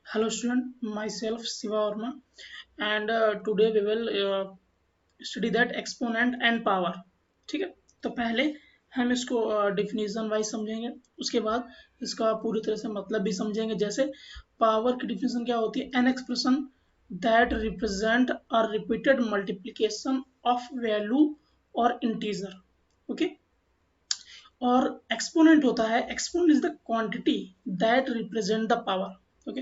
Hello student, myself Siva Verma, and today we will study that exponent and power. ठीक है, तो पहले हम इसको डिफिनीजन वाइज समझेंगे, उसके बाद इसका पूरी तरह से मतलब भी समझेंगे। जैसे पावर की डिफिनीजन क्या होती है? An expression that represent a repeated multiplication of value और इंटीजर। ओके, और एक्सपोनेंट होता है, exponent is the quantity that represent the power. Okay,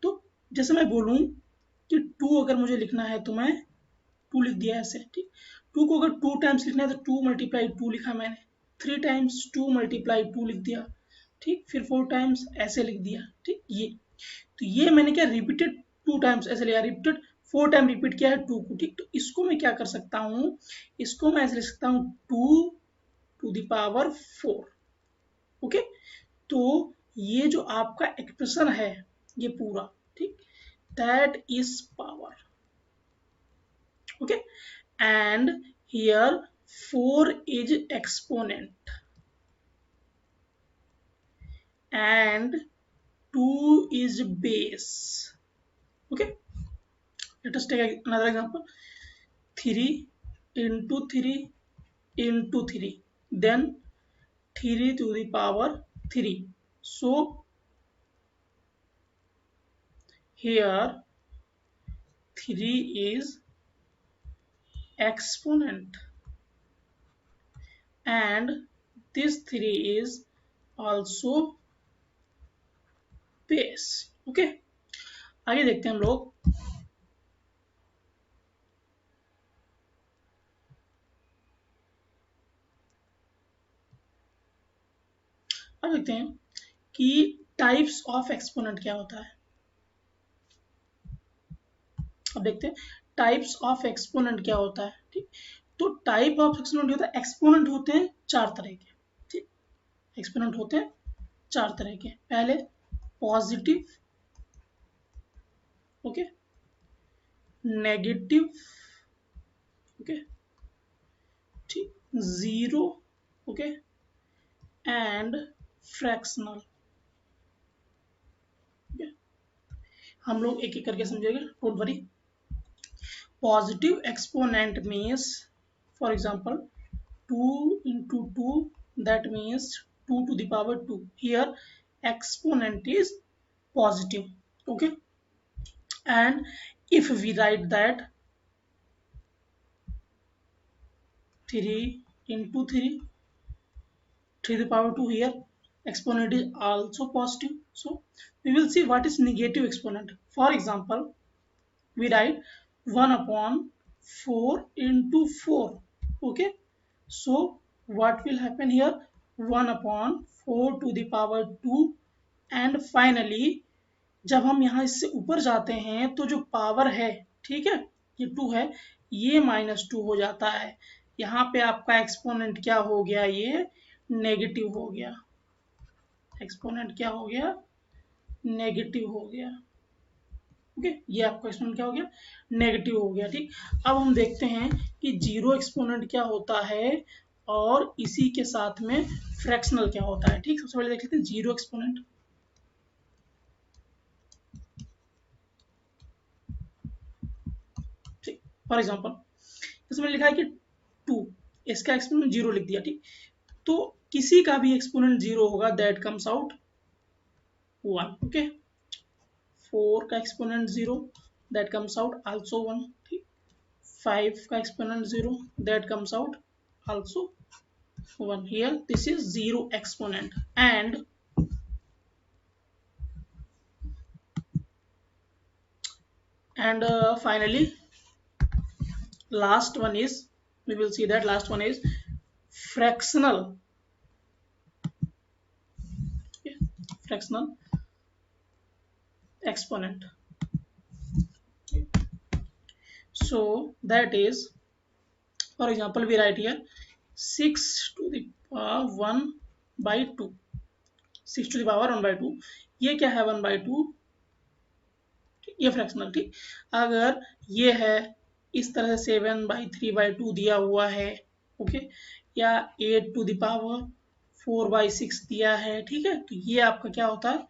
तो जैसे मैं बोलूं कि टू अगर मुझे लिखना है तो मैं टू लिख दिया ऐसे, ठीक। टू को अगर टू टाइम्स लिखना है तो टू मल्टीप्लाई टू लिखा मैंने, three times to multiply two लिख दिया, ठीक, फिर फोर टाइम्स ऐसे लिख दिया, ठीक। ये तो ये मैंने क्या रिपीटेड टू टाइम्स ऐसे लिया, रिपीटेड फोर टाइम रिपीट किया है टू को, ठीक। तो इसको मैं क्या कर सकता हूँ, इसको मैं ऐसे लिख सकता हूँ two to the power four. Okay, तो ये जो आपका एक्सप्रेशन है ये पूरा, ठीक, that is power. Okay, and here four is exponent and two is base. Okay, let us take another example, 3 into 3 into 3, then 3 to the power 3. So here 3 is exponent and this 3 is also base। Okay, आगे देखते हैं हम लोग। अब देखते हैं कि types of exponent क्या होता है। अब देखते हैं टाइप्स ऑफ एक्सपोनेंट क्या होता है, ठीक। तो टाइप ऑफ एक्सपोनेंट होता है, एक्सपोनेंट होते हैं चार तरह के, ठीक। एक्सपोनेंट होते हैं चार तरह के। पहले पॉजिटिव, ओके, नेगेटिव, ओके, ठीक, zero, okay, and fractional. Okay, हम लोग एक एक करके समझेंगे, don't worry. Positive exponent means, for example 2 into 2, that means 2 to the power 2, here exponent is positive। Okay, and if we write that 3 into 3 to the power 2, here exponent is also positive। So we will see what is negative exponent। For example, we write 1 upon 4 into 4। Okay, so what will happen here, 1 upon 4 to the power 2, and finally जब हम यहाँ इससे ऊपर जाते हैं तो जो power है, ठीक है, ये 2 है, ये -2 हो जाता है। यहाँ पे आपका एक्सपोनेंट क्या हो गया, ये नेगेटिव हो गया। एक्सपोनेंट क्या हो गया, नेगेटिव हो गया। ओके, ये आपका एक्सपोनेंट क्या हो गया, नेगेटिव हो गया, ठीक। अब हम देखते हैं कि जीरो एक्सपोनेंट क्या होता है और इसी के साथ में फ्रैक्शनल क्या होता है, ठीक। सबसे पहले देख लेते हैं जीरो एक्सपोनेंट। ठीक, फॉर एग्जांपल इसमें लिखा है कि 2, इसका एक्सपोनेंट जीरो लिख दिया, ठीक। तो किसी का भी एक्सपोनेंट जीरो होगा, दैट कम्स आउट 1। ओके, 4 का exponent zero, that comes out also 1, ठीक। 5 का exponent zero, that comes out also 1। Here this is zero exponent, and finally last one is, we will see that last one is fractional। Okay, fractional exponent। So that is, for example, we write here 6 to the power 1 by 2, 6 to the power 1 by 2, ये क्या है 1 by 2, ये fractional, ठीक। अगर ये है इस तरह से 7/3/2 दिया हुआ है, ओके, या 8⁴/6 दिया है, ठीक है। तो ये आपका क्या होता है,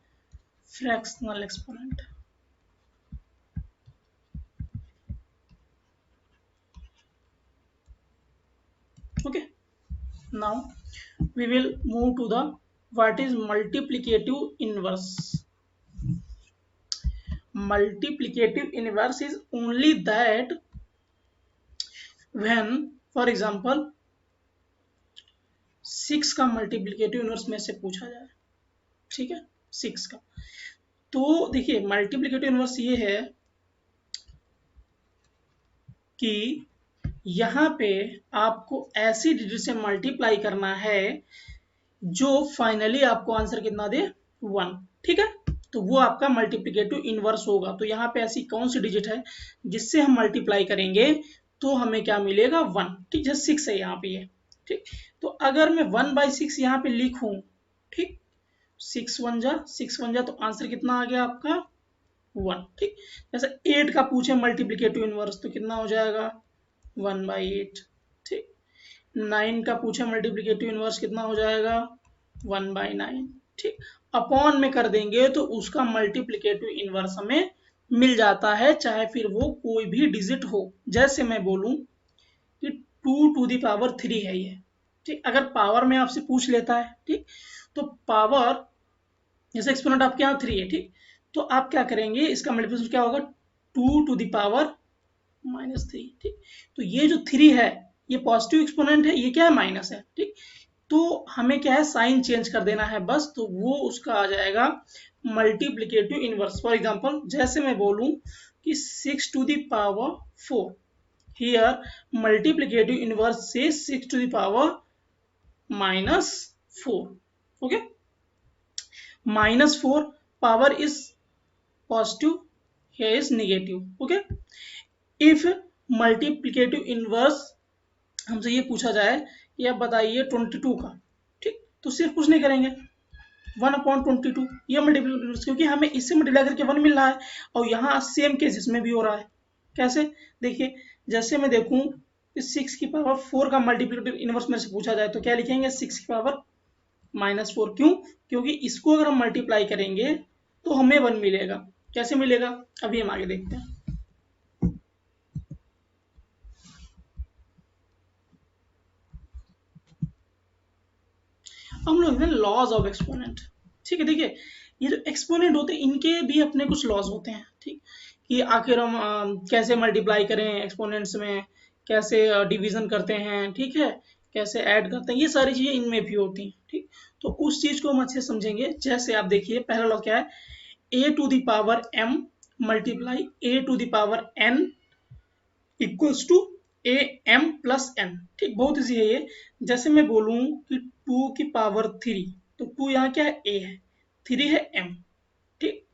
fractional exponent. Okay, now we will move to the what is multiplicative inverse. Multiplicative inverse is only that when, for example, 6 का मल्टीप्लिकेटिव इनवर्स में से पूछा जाए, ठीक है, 6 का। तो देखिए मल्टीप्लिकेटिव इनवर्स ये है कि यहाँ पे आपको ऐसी डिजिट से मल्टीप्लाई करना है जो फाइनली आपको आंसर कितना दे, 1, ठीक है। तो वो आपका मल्टीप्लिकेटिव इनवर्स होगा। तो यहाँ पे ऐसी कौन सी डिजिट है जिससे हम मल्टीप्लाई करेंगे तो हमें क्या मिलेगा, 1, ठीक है। 6 है यहाँ पे ये, ठीक। तो अगर मैं 1/6 यहाँ पे लिखूं, ठीक, 6 1 जा तो आंसर कितना आ गया आपका, 1, ठीक। जैसे 8 का पूछे मल्टीप्लिकेटिव इनवर्स तो कितना हो जाएगा, 1/8, ठीक। 9 का पूछे मल्टीप्लिकेटिव इनवर्स कितना हो जाएगा, 1/9, ठीक। अपॉन में कर देंगे तो उसका मल्टीप्लिकेटिव इनवर्स हमें मिल जाता है, चाहे फिर वो कोई भी डिजिट हो। जैसे मैं बोलूं कि 2⁻³ है ये, ठीक। अगर पावर में आपसे पूछ लेता है, ठीक, तो पावर जैसे एक्सपोनेंट आपके यहाँ 3 है, ठीक, तो आप क्या करेंगे, इसका मल्टीप्लिकेशन क्या होगा, 2⁻⁻3, ठीक। तो ये जो 3 है ये पॉजिटिव एक्सपोनेंट है, ये क्या है, माइनस है, ठीक। तो हमें क्या है, साइन चेंज कर देना है बस, तो वो उसका आ जाएगा मल्टीप्लिकेटिव इनवर्स। फॉर एग्जांपल जैसे मैं बोलूं कि 6⁴ हियर मल्टीप्लिकेटिव इनवर्स से 6⁻⁻⁴, okay. -4 power is positive, here is negative, okay. if multiplicative inverse हमसे ये पूछा जाए कि आप बताइए 22 का, ठीक, तो सिर्फ कुछ नहीं करेंगे, 1/22 ये मल्टीप्लिकेटिव, क्योंकि हमें इससे मल्टीप्लाई करके 1 मिल रहा है। और यहाँ सेम केस इसमें भी हो रहा है। कैसे, देखिए जैसे मैं देखूं 6⁴ का मल्टीप्लिकेटिव इनवर्स में से पूछा जाए तो क्या लिखेंगे, 6⁻⁻⁴, क्यों, क्योंकि इसको अगर हम मल्टीप्लाई करेंगे तो हमें 1 मिलेगा। कैसे मिलेगा, अभी हम आगे देखते हैं। हम लोग लॉज ऑफ एक्सपोनेंट, ठीक है। देखिए ये जो एक्सपोनेंट होते हैं इनके भी अपने कुछ लॉज होते हैं, ठीक, कि आखिर हम कैसे मल्टीप्लाई करें एक्सपोनेंट्स में, कैसे डिवीजन करते हैं, ठीक है, कैसे ऐड करते हैं, ये सारी चीजें इनमें भी होती हैं, ठीक। तो उस चीज को हम अच्छे समझेंगे। जैसे आप देखिए पहला लॉ क्या है, a⁴m multiply a⁴n equals to am+n, ठीक, बहुत इजी है ये। जैसे मैं बोलूं कि 2⁻³ तो 2 यहाँ क्या है, a है, 3 है m, ठीक।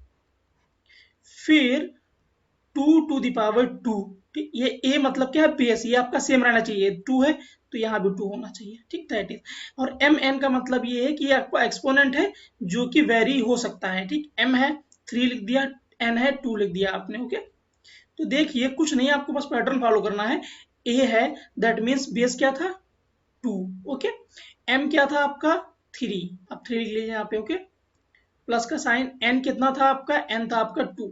फिर 2⁻², ठीक, ये a मतलब क्या है, बेस, ये आपका सेम रहना चाहिए, 2 है तो यहाँ भी 2 होना चाहिए, ठीक, दैट इज। और mn का मतलब ये है कि ये आपका एक्सपोनेंट है जो कि वेरी हो सकता है, ठीक। m है 3 लिख दिया, n है 2 लिख दिया आपने, ओके। तो देखिए कुछ नहीं, आपको बस पैटर्न फॉलो करना है। a है दैट मीन्स बेस क्या था, 2, ओके। m क्या था आपका, 3, आप 3 लिख लीजिए यहाँ पे, ओके। प्लस का साइन, n कितना था आपका, n था आपका 2,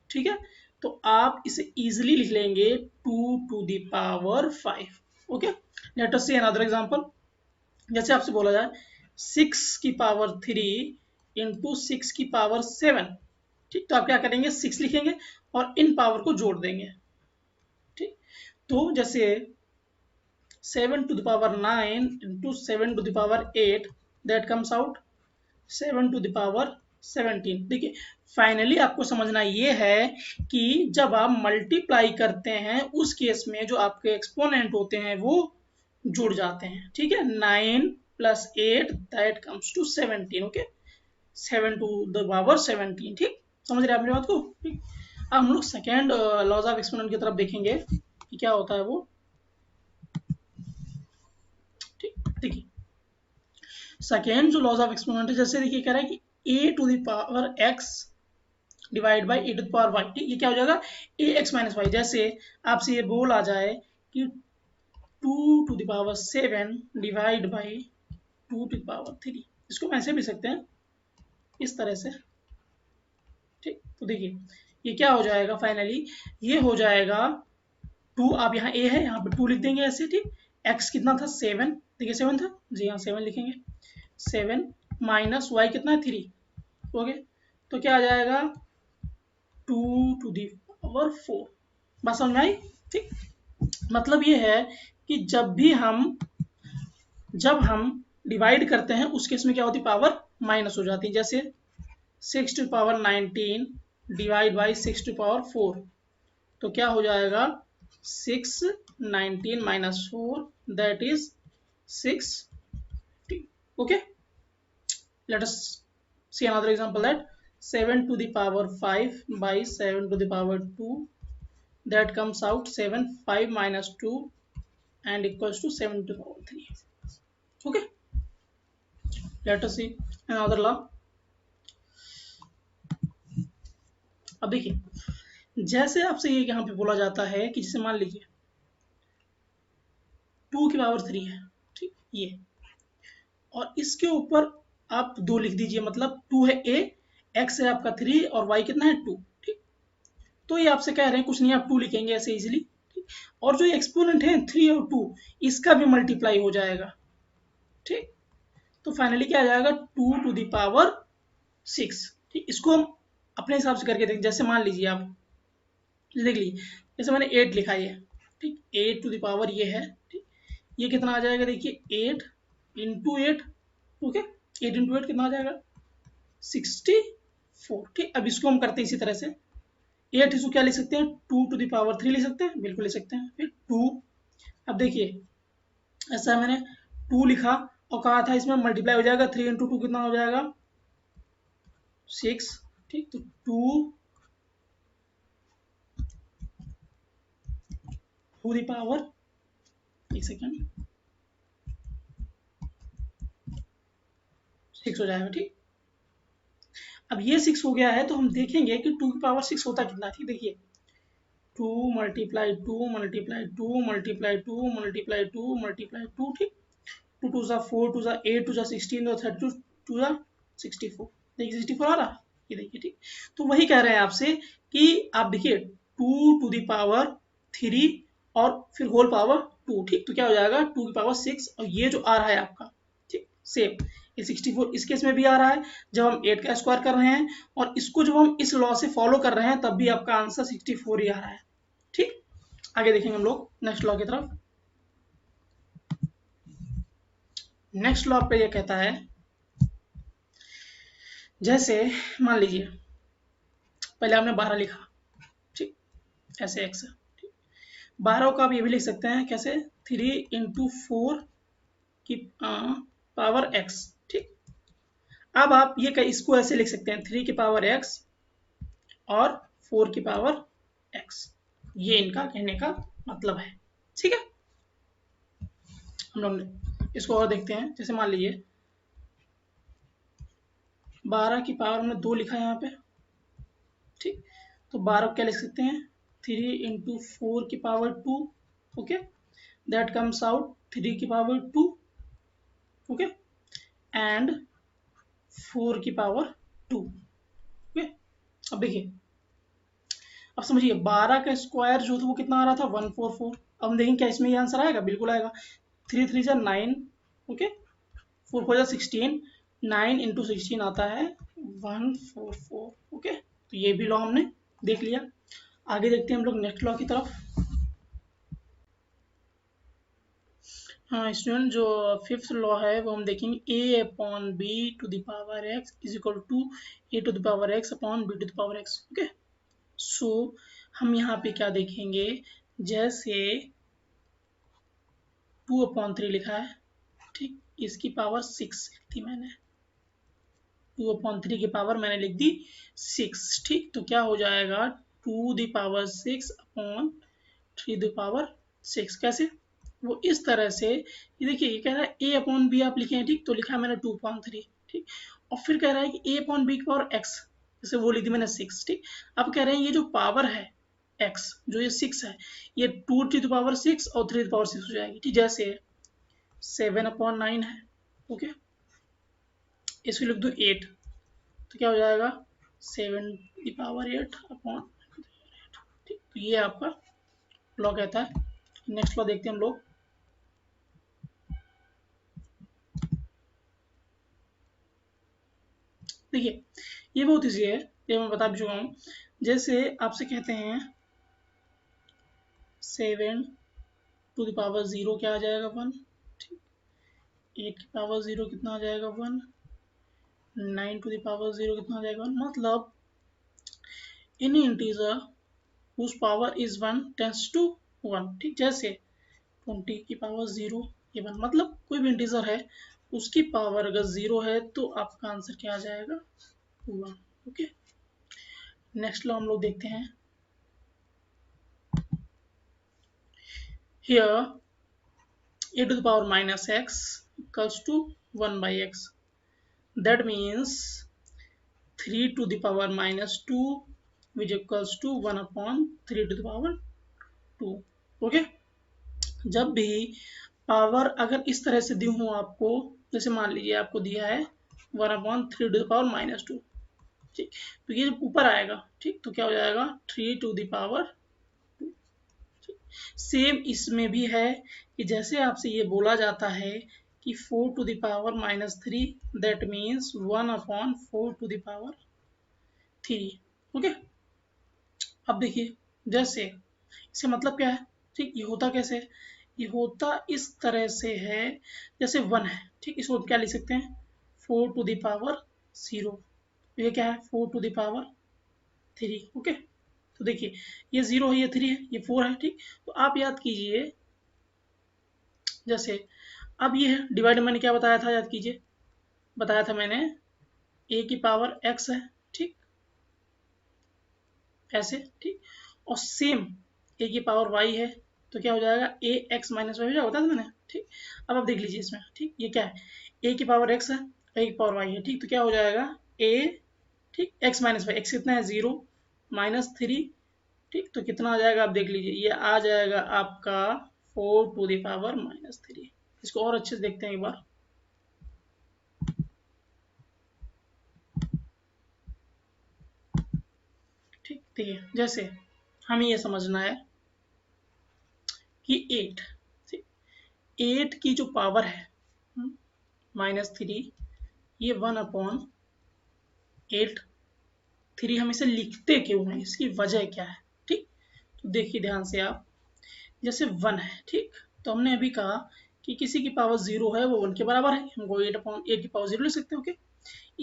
ठीक है। तो आप इसे इजिली लिख लेंगे 2⁵, okay. Let us see another example. जैसे आपसे बोला जाए 6⁻³ इंटू 6⁻7, ठीक, तो आप क्या करेंगे, 6 लिखेंगे और इन पावर को जोड़ देंगे, ठीक। तो जैसे 7⁹ इंटू 7⁸ दैट कम्स आउट 7⁻17। देखिए फाइनली आपको समझना ये है कि जब आप मल्टीप्लाई करते हैं उस केस में जो आपके एक्सपोनेंट होते हैं वो जुड़ जाते हैं, ठीक है। 9 + 8 दैट कम्स टू 17, ओके, 7⁻17, ठीक, समझ रहे हैं आपने बात को, ठीक। अब हम लोग सेकेंड लॉज ऑफ एक्सपोनेंट की तरफ देखेंगे कि क्या होता है वो, ठीक। देखिए सेकेंड जो लॉज ऑफ एक्सपोनेंट है, जैसे देखिए कह रहा है कि a⁴x divide by e to the power y, ठीक, ये क्या हो जाएगा ax माइनस वाई। जैसे आपसे ये बोल आ जाए कि 2 to the power 7 divide by 2 to the power 3, इसको ऐसे भी सकते हैं इस तरह से, ठीक। तो देखिए ये क्या हो जाएगा फाइनली, ये हो जाएगा 2, आप यहाँ a है यहाँ पे 2 लिख देंगे ऐसे, ठीक। x कितना था 7, देखिए 7 था, जी हाँ 7 लिखेंगे, 7 माइनस y कितना है 3, ओके। तो क्या आ जाएगा 2 टू दी पावर 4, बात समझ में आई, ठीक। मतलब ये है कि जब हम डिवाइड करते हैं उस केस में क्या होती है, पावर माइनस हो जाती है। जैसे 6 to power 19 divide by 6 to power 4, तो क्या हो जाएगा 6 19 minus 4 that is 6, okay. Let us see another example, that 7 to the power 5 by 7 to the power 2, that comes out 7, 5 minus 2 and equals to 7 to the power 3, okay. Let us see another law. अब देखिए जैसे आपसे ये यहाँ पे बोला जाता है कि जैसे मान लीजिए 2 की पावर 3 है, ठीक, ये, और इसके ऊपर आप 2 लिख दीजिए, मतलब 2 है a, x है आपका 3 और y कितना है 2, ठीक। तो ये आपसे कह रहे हैं कुछ नहीं, आप 2 लिखेंगे ऐसे इजीली, ठीक। और जो एक्सपोनेंट है 3 और 2, इसका भी मल्टीप्लाई हो जाएगा, ठीक। तो फाइनली क्या आ जाएगा 2 टू द पावर 6, ठीक। इसको हम अपने हिसाब से करके देखें, जैसे मान लीजिए आप लिख लीजिए, जैसे मैंने 8 लिखा है, ठीक, 8 टू द पावर ये है, ठीक। ये कितना आ जाएगा, देखिए 8 इंटू 8, ओके, 8 इंटू 8 कितना आ जाएगा 64, ठीक। अब इसको हम करते हैं इसी तरह से, 8 इसको क्या लिख सकते हैं 2 टू द पावर 3 लिख सकते हैं, बिल्कुल लिख सकते हैं, फिर 2, अब देखिए ऐसा मैंने 2 लिखा और कहा था इसमें मल्टीप्लाई हो जाएगा, 3 इंटू 2 कितना हो जाएगा 6, ठीक। तो 2 टू द पावर, एक सेकेंड, 6 हो जाएगा, ठीक। अब ये 6 हो गया है तो हम देखेंगे कि 2 की पावर 6 होता कितना, ठीक। देखिए 2 multiply 2 multiply 2 multiply 2 multiply 2 multiply 2, ठीक। 2 टू ज़ा 4 टू ज़ा 8 टू ज़ा 16 और 32 टू ज़ा 64, देखिए 64 आ रहा, ये देखिए, ठीक। तो वही कह रहे हैं आपसे कि आप देखिए 2 टू द पावर 3 और फिर होल पावर 2, ठीक। तो क्या हो जाएगा 2 की पावर 6, और ये जो आ रहा है आपका, ठीक, सेम ये 64 इस केस में भी आ रहा है जब हम 8 का स्क्वायर कर रहे हैं, और इसको जब हम इस लॉ से फॉलो कर रहे हैं तब भी आपका आंसर 64 ही आ रहा है, ठीक। आगे देखेंगे हम लोग नेक्स्ट लॉ की तरफ। नेक्स्ट लॉ पे ये कहता है, जैसे मान लीजिए पहले हमने 12 लिखा, ठीक, ऐसे x है, ठीक। 12 का आप ये भी लिख सकते हैं कैसे 3 इंटू 4 की पावर x, ठीक। अब आप ये इसको ऐसे लिख सकते हैं 3 की पावर x और 4 की पावर x, ये इनका कहने का मतलब है, ठीक है। हम लोग इसको और देखते हैं, जैसे मान लीजिए 12 की पावर हमने 2 लिखा है यहाँ पे, ठीक। तो 12 क्या लिख सकते हैं 3 इंटू 4 की power 2, okay, that comes out 3 की पावर 2, ओके, एंड 4 की पावर 2, ओके। अब देखिए, अब समझिए 12 का स्क्वायर जो था वो कितना आ रहा था 144, अब हम देखेंगे क्या इसमें ये आंसर आएगा, बिल्कुल आएगा, 3 3 जा 9, ओके, 4 4 जा 16, 9 इंटू 16 आता है 144, ओके। तो ये भी लॉ हमने देख लिया। आगे देखते हैं हम लोग नेक्स्ट लॉ की तरफ। हाँ स्टूडेंट, जो 5th लॉ है वो हम देखेंगे a upon B to the power x is equal to a to the power x upon b to the power x, okay. So हम यहाँ पे क्या देखेंगे, जैसे 2 अपॉन 3 लिखा है, ठीक, इसकी पावर 6 लिख दी मैंने, 2 अपॉन 3 की पावर मैंने लिख दी 6, ठीक। तो क्या हो जाएगा 2 the power 6 upon 3 the power 6, कैसे, वो इस तरह से, ये देखिए ये कह रहा है a अपॉन बी आप लिखे हैं, ठीक, तो लिखा है मैंने 2 अपॉन 3, ठीक। और फिर कह रहा है कि a अपॉन बी की पावर x, जैसे वो लिख दी मैंने 6, ठीक। अब कह रहे हैं ये जो पावर है x, जो ये 6 है, ये 2 to the power 6 और 3 to the power 6 हो जाएगी, ठीक। जैसे 7/9 है, ओके, इसको लिख दो 8, तो क्या हो जाएगा 7/8 ठीक। तो ये आपका लॉ कहता है। नेक्स्ट लॉ देखते हैं हम लोग। देखिए ये बहुत ईजी है, ये मैं बता भी चुका हूँ। जैसे आपसे कहते हैं 7 to the power 0 क्या आ जाएगा 1, ठीक। 8 की पावर 0 कितना आ जाएगा 1, 9 to the power 0 कितना आ जाएगा 1। मतलब any integer whose power is 1 tends to 1, ठीक। जैसे 20 की पावर 0 ये 1, मतलब कोई भी इंटीजर है उसकी पावर अगर 0 है तो आपका आंसर क्या आ जाएगा 1, ओके। नेक्स्ट लॉ हम लोग देखते हैं। Here a⁻x equals to 1/x, that means 3⁻², which equals to 1/3⁻², okay. जब भी पावर अगर इस तरह से दी हूँ आपको, जैसे मान लीजिए आपको दिया है 1/3⁻², ठीक। तो ये जब ऊपर आएगा, ठीक, तो क्या हो जाएगा 3⁻²। सेम इसमें भी है कि जैसे आपसे ये बोला जाता है कि 4⁻³ दैट मीन्स 1/4⁻3, ओके। अब देखिए जैसे इससे मतलब क्या है, ठीक। ये होता कैसे है, ये होता इस तरह से है, जैसे 1 है, ठीक। इसको क्या लिख सकते हैं 4⁻0, ये क्या है 4⁻3, ओके। तो देखिए ये 0 है, ये 3 है, ये 4 है, ठीक। तो आप याद कीजिए, जैसे अब ये है डिवाइड, मैंने क्या बताया था, याद कीजिए, बताया था मैंने a⁻x है, ठीक, ऐसे, ठीक। और सेम a⁻y है, तो क्या हो जाएगा ax - y हो जाएगा, बताया था मैंने, ठीक। अब आप देख लीजिए इसमें, ठीक, ये क्या है a⁻x है, a⁻y है, ठीक। तो क्या हो जाएगा a, ठीक, x - y, x कितना है 0 -3, ठीक। तो कितना आ जाएगा आप देख लीजिए, ये आ जाएगा आपका 4⁻³ इसको और अच्छे से देखते हैं एक बार। ठीक, देखिए जैसे हमें ये समझना है कि 8, ठीक, 8 की जो पावर है -3, ये 1/8, 3 हम इसे लिखते क्यों हैं, इसकी वजह क्या है, ठीक। तो देखिए ध्यान से आप, जैसे 1 है, ठीक, तो हमने अभी कहा कि किसी की पावर 0 है वो 1 के बराबर है, हमको 8 की पावर 0 लिख सकते हैं, ओके।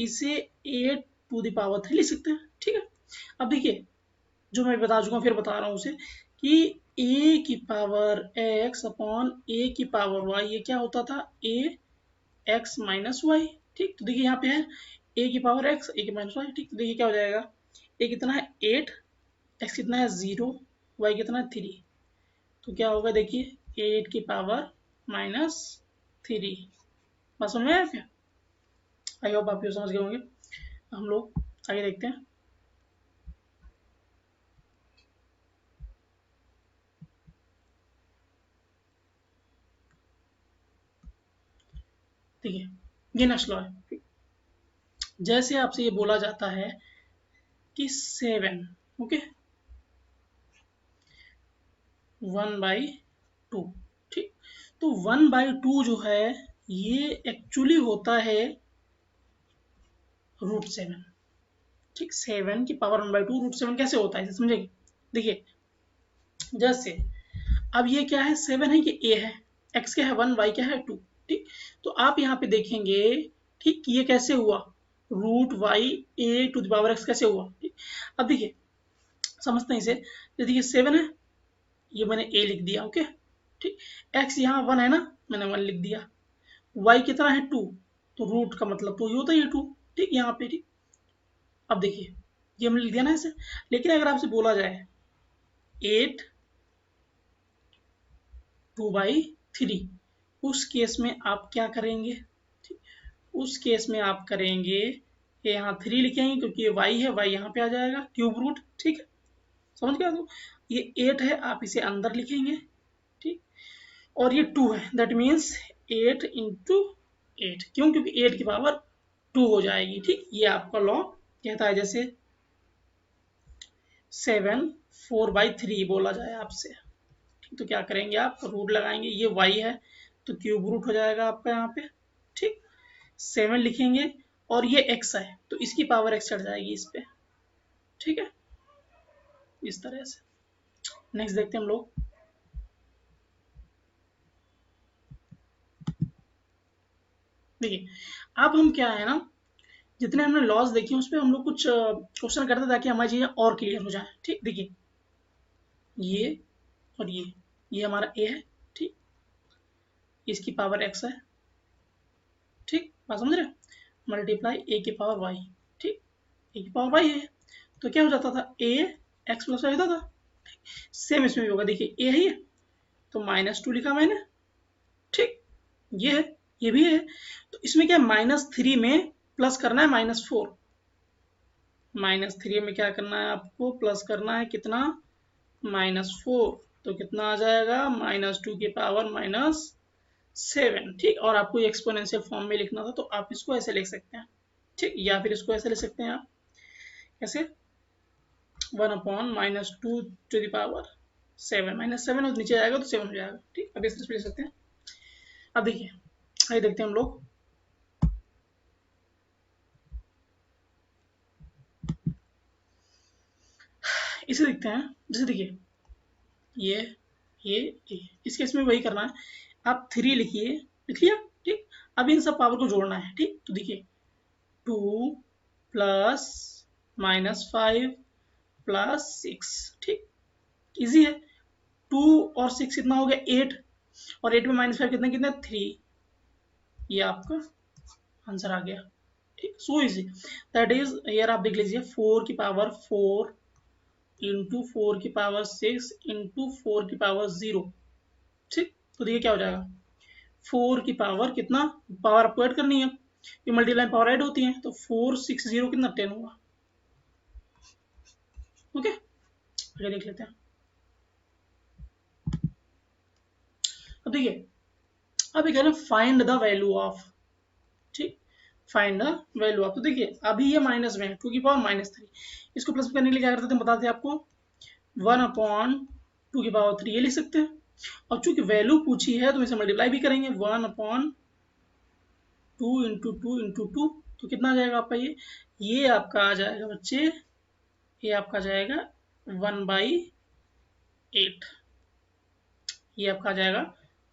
इसे 8⁻³ लिख सकते हैं, ठीक है। अब देखिए जो मैं बता चुका हूँ फिर बता रहा हूँ उसे, कि a⁻x/a⁻y ये क्या होता था ax - y, ठीक। तो देखिए यहाँ पे है a⁻x a⁻y, ठीक। तो देखिए क्या हो जाएगा, a कितना है 8, x कितना है 0, y कितना है 3, तो क्या होगा देखिए 8⁻³ बात समझ में आया क्या? आई होप आप ये समझ गए होंगे। हम लोग आगे देखते हैं। देखिए ये नेक्स्ट लॉ है, जैसे आपसे ये बोला जाता है कि 7, ओके, 1/2, ठीक। तो 1/2 जो है ये एक्चुअली होता है √7, ठीक। 7 की पावर 1/2 √7 कैसे होता है इसे समझेंगे। देखिए जैसे अब ये क्या है 7 है, ये a है, x क्या है 1, y क्या है 2, ठीक। तो आप यहाँ पे देखेंगे, ठीक, ये कैसे हुआ √y a⁻x कैसे हुआ, ठीक। अब देखिए समझते हैं इसे, देखिए 7 है, ये मैंने a लिख दिया, ओके, ठीक। x यहाँ 1 है ना, मैंने 1 लिख दिया, y कितना है 2, तो रूट का मतलब तो ये होता है 2, ठीक, यहाँ पे, ठीक। अब देखिए ये हमने लिख दिया ना ऐसे, लेकिन अगर आपसे बोला जाए 8 2/3, उस केस में आप क्या करेंगे, ठीक। उस केस में आप करेंगे ये यहाँ 3 लिखेंगे क्योंकि ये y है, y यहाँ पे आ जाएगा क्यूब रूट, ठीक है, समझ गया। तो ये 8 है, आप इसे अंदर लिखेंगे, ठीक, और ये 2 है, दैट मीन्स 8 इंटू 8, क्यों, क्योंकि 8 की पावर 2 हो जाएगी, ठीक। ये आपका लॉ कहता है, जैसे 7 4/3 बोला जाए आपसे, तो क्या करेंगे आप, रूट लगाएंगे, ये y है तो क्यूब रूट हो जाएगा आपका यहाँ पे, ठीक, 7 लिखेंगे, और ये x है तो इसकी पावर x चढ़ जाएगी इस पे, ठीक है, इस तरह से। नेक्स्ट देखते हैं हम लोग। देखिए अब हम क्या है ना, जितने हमने लॉस देखे उस पर हम लोग कुछ क्वेश्चन करते ताकि हमारी चीजें और क्लियर हो जाए, ठीक। देखिए ये और ये हमारा a है, ठीक, इसकी पावर x है, ठीक, बात समझ रहे, मल्टीप्लाई a की पावर y, ठीक, a की पावर y है तो क्या हो जाता था, a x प्लस y होता था, सेम इसमें भी होगा, देखिए a है ये तो -2 लिखा मैंने, ठीक, ये है, ये भी है, तो इसमें क्या -3 में प्लस करना है -4, -3 में क्या करना है आपको, प्लस करना है कितना, -4, तो कितना आ जाएगा, -2 की पावर -7, ठीक, और आपको एक्सपोनेंशियल फॉर्म में लिखना था तो आप इसको ऐसे लिख सकते हैं, ठीक, या फिर इसको ऐसे लिख सकते हैं आप, कैसे, 1/-2 टू द पावर 7, -7 और नीचे आएगा तो 7 हो जाएगा, ठीक, अब इस तरह से लिख सकते हैं। अब देखिए आइए देखते हैं हम लोग, इसे देखते हैं, जैसे देखिए ये ये इस केस में वही करना है, आप 3 लिखिए, लिख लिया, ठीक, अब इन सब पावर को जोड़ना है, ठीक, तो देखिए 2 प्लस -5 प्लस 6, ठीक, इजी है, 2 और 6 कितना हो गया 8, और 8 में -5 कितना कितना 3, ये आपका आंसर आ गया, ठीक, so easy, that is here आप देख लीजिए 4 की पावर 4 इंटू 4 की पावर 6 इंटू 4 की पावर 0, ठीक, तो देखिए क्या हो जाएगा, 4 की पावर कितना, पावर आपको ऐड करनी है, ये मल्टीप्लाई पावर ऐड होती है, तो 4 6 0 कितना 10 होगा, ओके, आगे देख लेते हैं। अब देखिए अब कह रहे हैं फाइंड द वैल्यू ऑफ, ठीक, फाइंड द वैल्यू ऑफ, तो देखिए अभी ये माइनस में है 2 की पावर -3, इसको प्लस करने के लिए क्या करते थे बताते हैं आपको, 1/2 की पावर 3 ये लिख सकते हैं, और चूंकि वैल्यू पूछी है तो इसे मल्टीप्लाई भी करेंगे, 1/2 इंटू 2 इंटू 2, तो कितना आ जाएगा आपका, ये आपका आ जाएगा बच्चे, ये आपका जाएगा 1/8, ये आपका आ जाएगा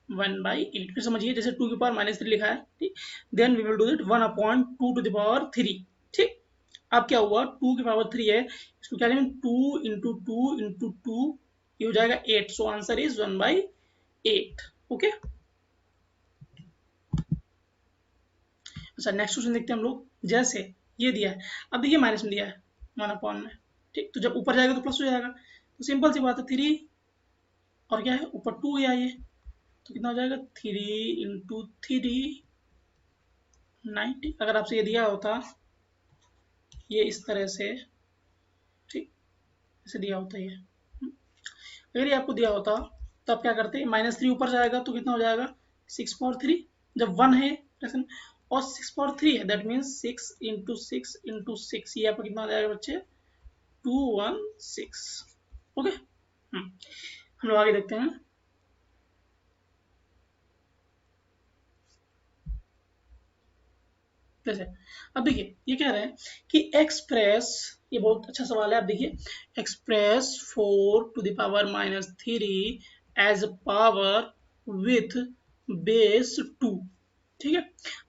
1/8, फिर समझिए जैसे 2 की पावर -3 लिखा है, ठीक, then we will do it 1/2 to the power 3, ठीक, अब क्या हुआ 2 की पावर 3 है, इसको क्या करेंगे 2 इंटू 2 इंटू 2, ये हो जाएगा 8, सो आंसर इज 1/8, ओके। अच्छा नेक्स्ट क्वेश्चन देखते हैं हम लोग, जैसे ये दिया है, अब देखिए माइनस में दिया है 1/, में, ठीक, तो जब ऊपर जाएगा तो प्लस हो जाएगा, तो सिंपल सी बात है 3 और क्या है ऊपर 2 गया ये, तो कितना हो जाएगा 3 इंटू 3 90, अगर आपसे ये दिया होता ये इस तरह से, ठीक, ऐसे दिया होता ये, अगर ये आपको दिया होता तो आप क्या करते, -3 ऊपर जाएगा तो कितना हो जाएगा 6/3, जब 1 है और 6/3 है दैट मीन्स 6 इंटू 6 इंटू 6, ये आपका कितना हो जाएगा बच्चे 216, ओके। हम लोग आगे देखते हैं, जैसे अब देखिए ये कह रहे हैं कि एक्सप्रेस, ये बहुत अच्छा सवाल है, आप देखिए express 4 to the power -3 as power with base 2, ठीक है,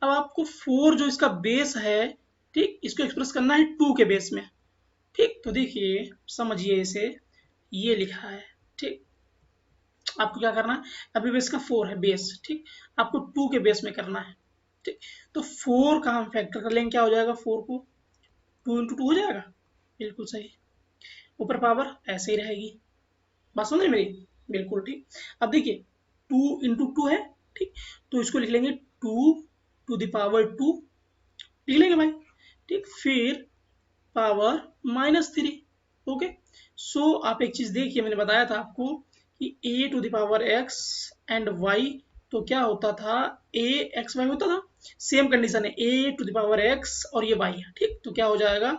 अब आपको 4 जो इसका बेस है, ठीक, इसको एक्सप्रेस करना है 2 के बेस में, ठीक, तो देखिए समझिए इसे, ये लिखा है, ठीक, आपको क्या करना है, अभी बेस का 4 है बेस, ठीक, आपको 2 के बेस में करना है, ठीक, तो 4 का हम फैक्टर कर लेंगे, क्या हो जाएगा 4 को 2 इंटू 2 हो जाएगा, बिल्कुल सही, ऊपर पावर ऐसे ही रहेगी, बात समझ मेरी, बिल्कुल ठीक। अब देखिए 2 इंटू 2 है, ठीक, तो इसको लिख लेंगे 2 टू द पावर 2, लिख लेंगे भाई, ठीक, फिर पावर -3। ओके, सो आप एक चीज देखिए, मैंने बताया था आपको कि a to the power x and y, तो क्या होता था, a x y होता था। सेम कंडीशन है, a to the power x और ये y है। ठीक, तो क्या हो जाएगा,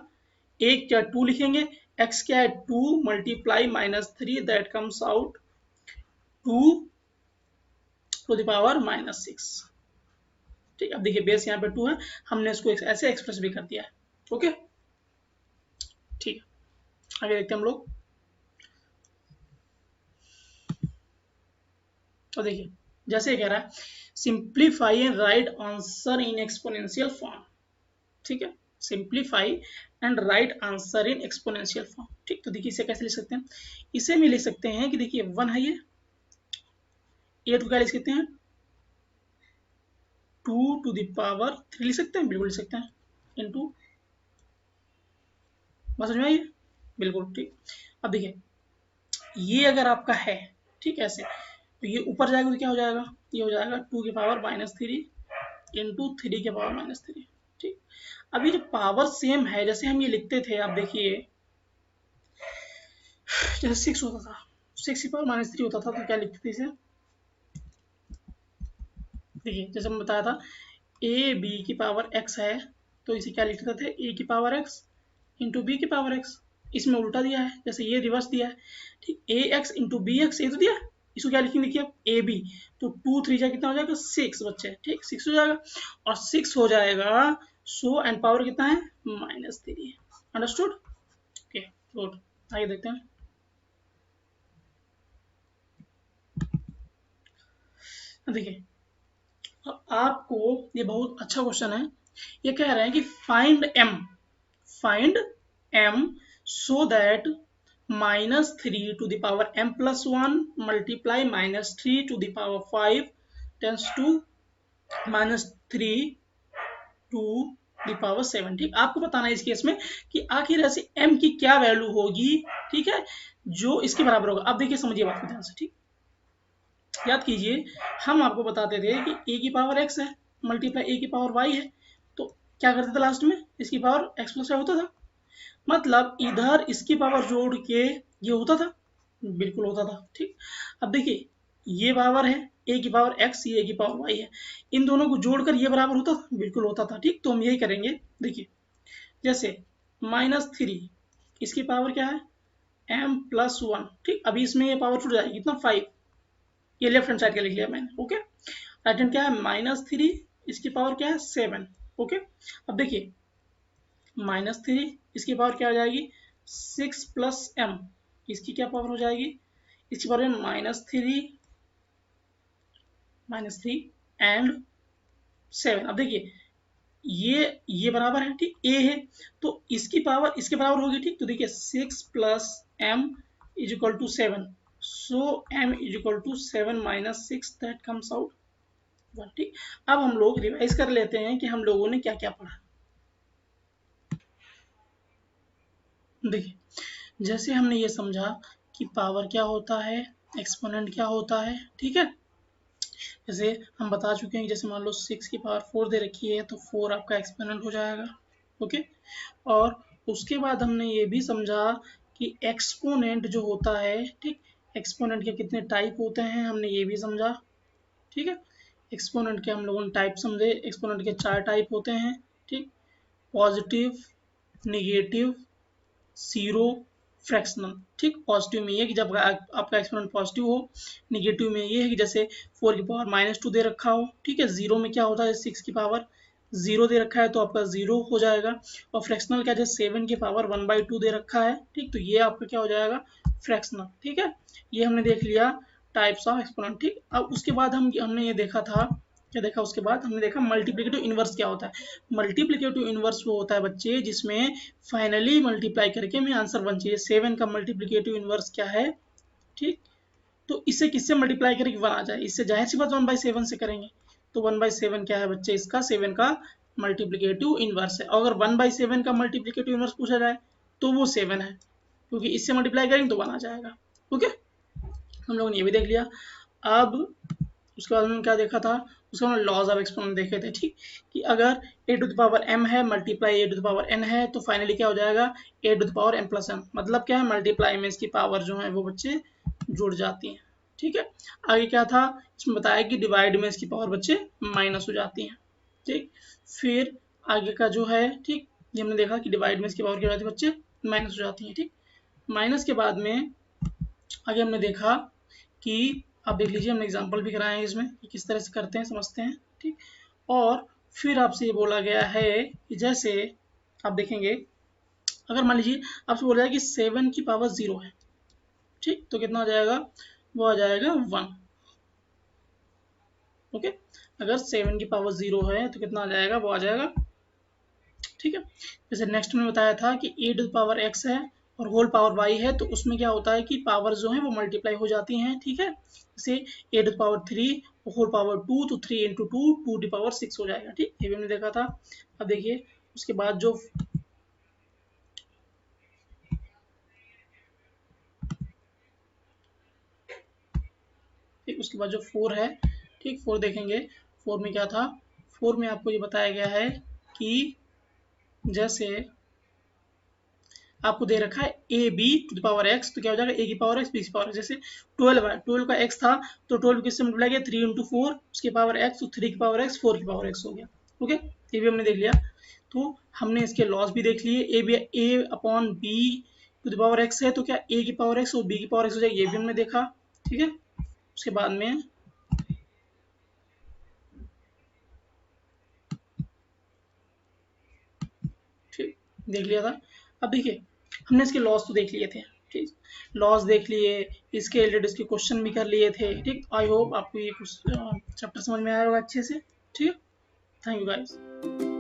a क्या 2 लिखेंगे, x क्या है 2 multiply -3, that comes out 2 to the power -6। ठीक, अब देखिए बेस यहाँ पे 2 है, हमने इसको ऐसे एक्सप्रेस भी कर दिया है। ओके, ठीक है, आगे देखते हैं हम लोग। तो देखिए जैसे ये कह रहा है, simplify and right answer in exponential form. ठीक है, simplify and right answer in exponential form. ठीक, तो देखिए इसे कैसे लिख सकते हैं, इसे भी लिख सकते हैं कि देखिए 1 है ये टू क्या लिख सकते हैं, 2 टू द पावर 3 लिख सकते हैं, बिल्कुल लिख सकते हैं, इनटू, बात समझ में आई, बिल्कुल ठीक। अब देखिए ये अगर आपका है, ठीक ऐसे, तो ये ऊपर जाएगा तो क्या हो जाएगा, ये हो जाएगा 2 की पावर -3 इंटू 3 के पावर -3। ठीक, अभी जो पावर सेम है, जैसे हम ये लिखते थे, आप देखिए जैसे 6 होता था, 6 की पावर -3 होता था, तो क्या लिखते थे इसे, देखिए जैसे मैं बताया था ए बी की पावर x है, तो इसे क्या लिखते थे, a की पावर x इंटू बी की पावर x। इसमें उल्टा दिया है, जैसे ये रिवर्स दिया है। ठीक, ए एक्स इंटू बी एक्स, ये तो दिया है, इसको क्या लिखेंगे, देखिए ए बी, तो 2 3 जा कितना हो जाएगा 6 बच्चे। ठीक, 6 हो जाएगा, और 6 हो जाएगा, सो एंड पावर कितना है -3। अंडरस्टूड, ओके गुड, आगे देखते हैं। देखिए आपको ये बहुत अच्छा क्वेश्चन है, ये कह रहे हैं कि find m so that -3 to the power m plus 1 multiply -3 to the power 5 tends to -3 to the power 7। ठीक, आपको बताना है इस केस में कि आखिर ऐसे m की क्या वैल्यू होगी, ठीक है, जो इसके बराबर होगा। अब देखिए समझिए बात को ध्यान से, ठीक, याद कीजिए, हम आपको बताते थे कि a की पावर x है मल्टीप्लाई a की पावर y है, तो क्या करते थे लास्ट में, इसकी पावर x प्लस y होता था, मतलब इधर इसकी पावर जोड़ के ये होता था, बिल्कुल होता था। ठीक, अब देखिए ये पावर है a की पावर x, ये a की पावर y है, इन दोनों को जोड़कर ये बराबर होता था, बिल्कुल होता था। ठीक, तो हम यही करेंगे, देखिए जैसे -3, इसकी पावर क्या है m प्लस 1। ठीक, अभी इसमें ये पावर छूट जाएगी कितना 5, ये लेफ्ट हैंड साइड का लिख लिया मैंने। ओके, राइट हैंड क्या है -3, इसकी पावर क्या है 7। ओके, अब देखिए -3, इसकी पावर क्या हो जाएगी 6 प्लस m, इसकी क्या पावर हो जाएगी, इसकी पावर -3 एंड 7। अब देखिए ये बराबर है, ठीक, a है, तो इसकी पावर इसके बराबर होगी। ठीक, तो देखिए 6 plus m is equal to 7, so m is equal to 7 minus 6, that comes out 1। ठीक, अब हम लोग रिवाइज कर लेते हैं कि हम लोगों ने क्या क्या पढ़ा। देखिए जैसे हमने ये समझा कि पावर क्या होता है, एक्सपोनेंट क्या होता है, ठीक है, जैसे हम बता चुके हैं, जैसे मान लो 6 की पावर 4 दे रखी है, तो 4 आपका एक्सपोनेंट हो जाएगा। ओके, और उसके बाद हमने ये भी समझा कि एक्सपोनेंट जो होता है, ठीक, एक्सपोनेंट के कितने टाइप होते हैं, हमने ये भी समझा। ठीक है, एक्सपोनेंट के हम लोगों ने टाइप समझे, एक्सपोनेंट के 4 टाइप होते हैं। ठीक, पॉजिटिव, निगेटिव, जीरो, फ्रैक्शनल। ठीक, पॉजिटिव में ये है कि जब आपका एक्सपोनेंट पॉजिटिव हो, निगेटिव में ये है कि जैसे 4 की पावर -2 दे रखा हो। ठीक है, जीरो में क्या होता है 6 की पावर 0 दे रखा है, तो आपका 0 हो जाएगा। और फ्रैक्शनल क्या, जैसे 7 की पावर 1/2 दे रखा है, ठीक, तो ये आपका क्या हो जाएगा फ्रैक्शनल। ठीक है, ये हमने देख लिया टाइप्स ऑफ एक्सपोनेंट। ठीक, अब उसके बाद हमने ये देखा था, क्या देखा उसके बाद हमने देखा मल्टीप्लिकेटिव इनवर्स क्या होता है। मल्टीप्लिकेटिव इनवर्स वो होता है बच्चे जिसमें फाइनली मल्टीप्लाई करके हमें आंसर बन चाहिए। 7 का मल्टीप्लिकेटिव इनवर्स क्या है, ठीक, तो इसे किससे मल्टीप्लाई करके 1 आ जाए, इससे जाहिर सी बात 1/7 से करेंगे, तो 1/7 क्या है बच्चे, इसका 7 का मल्टीप्लिकेटिव इनवर्स है। और अगर 1/7 का मल्टीप्लिकेटिव इनवर्स पूछा जाए तो वो 7 है, क्योंकि इससे मल्टीप्लाई करेंगे तो 1 आ जाएगा। ओके, हम लोगों ने ये भी देख लिया। अब उसके बाद हमने क्या देखा था, उसके बाद लॉज ऑफ एक्सपोनेंट देखे थे, ठीक, कि अगर a to the power m है multiply a to the power n है तो फाइनली क्या हो जाएगा a to the power m plus n, मतलब क्या है मल्टीप्लाई में इसकी पावर जो है वो बच्चे जुड़ जाती हैं, ठीक है। आगे क्या था, इसमें बताया कि डिवाइड में इसकी पावर बच्चे माइनस हो जाती हैं, ठीक। फिर आगे का जो है, ठीक, ये हमने देखा कि डिवाइड में इसकी पावर क्या हो जाती है बच्चे माइनस हो जाती है, ठीक। माइनस के बाद में आगे हमने देखा कि आप देख लीजिए हमने एग्जांपल भी कराए हैं इसमें कि किस तरह से करते हैं, समझते हैं, ठीक। और फिर आपसे ये बोला गया है कि जैसे आप देखेंगे अगर मान लीजिए आपसे बोला जाए कि 7 की पावर 0 है, ठीक, तो कितना आ जाएगा, वो आ जाएगा 1, ओके। अगर 7 की पावर 0 है तो कितना आ जाएगा, वो आ जाएगा, ठीक है। जैसे नेक्स्ट में बताया था कि ए टू पावर एक्स है और होल पावर वाई है, तो उसमें क्या होता है कि पावर जो है वो मल्टीप्लाई हो जाती हैं, ठीक है। जैसे ए टू पावर 3 होल पावर 2 तो 3 इंटू 2 2 टू पावर 6 हो जाएगा, ठीक, ये भी हमने देखा था। अब देखिए उसके बाद जो ठीक उसके बाद जो 4 है, ठीक, 4 देखेंगे, 4 में क्या था, 4 में आपको ये बताया गया है कि जैसे आपको दे रखा है A B to the power X, तो क्या हो जाएगा ए की पावर एक्स बी की पावर एक्स। जैसे 12 है, 12 का एक्स था तो 12 किससे मल्टीप्लाई किया 3 इंटू 4 उसकी पावर एक्स, तो 3 की पावर एक्स 4 की पावर एक्स हो गया, ओके, ये भी हमने देख लिया। तो हमने इसके लॉस भी देख लिए, A B A upon B to the power X है तो क्या ए की पावर एक्स और बी की पावर एक्स हो जाएगी, ये भी हमने देखा, ठीक है। उसके बाद में ठीक देख लिया था। अब देखिए हमने इसके लॉस तो देख लिए थे, ठीक, लॉस देख लिए, इसके रिलेटेड इसके क्वेश्चन भी कर लिए थे, ठीक। आई होप आपको ये कुछ चैप्टर समझ में आया होगा अच्छे से, ठीक है। Thank you guys.